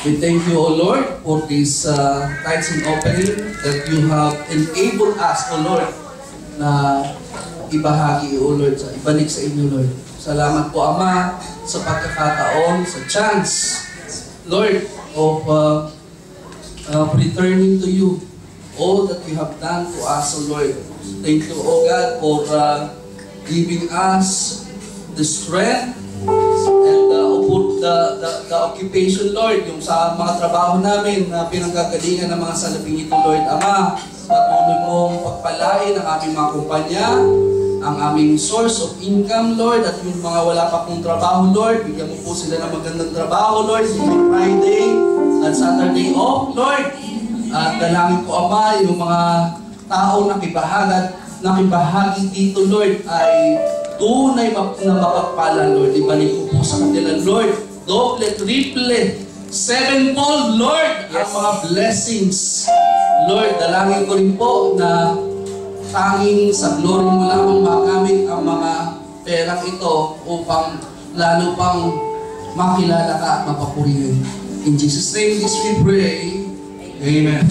We thank you, O Lord, for this tithes and offering that you have enabled us, O Lord, na ibahagi, O Lord, ibalik sa inyo, Lord. Salamat po, Ama, sa pagkakataon, sa chance, Lord, of returning to you all that you have done to us, O Lord. Thank you, O God, for giving us the strength and the occupation, Lord, yung sa mga trabaho namin na pinanggagalingan ng mga salabing ito, Lord. Ama, patuloy mong pagpalain ang aming mga kumpanya, ang aming source of income, Lord, at yung mga wala pa pong trabaho, Lord, bigyan mo po sila ng magandang trabaho, Lord, yung Friday at Saturday off, Lord. At dalangin ko, Ama, yung mga tao nakibahagi dito, Lord, ay tunay na mapagpala, Lord. Ibalik ko po sa kanila, Lord, doble, triple, sevenfold, Lord, ang mga blessings. Lord, dalangin ko rin po na tanging sa glory mo lamang magamit ang mga perang ito upang lalo pang makilala ka at mapapurihin. In Jesus' name, this we pray. Amen.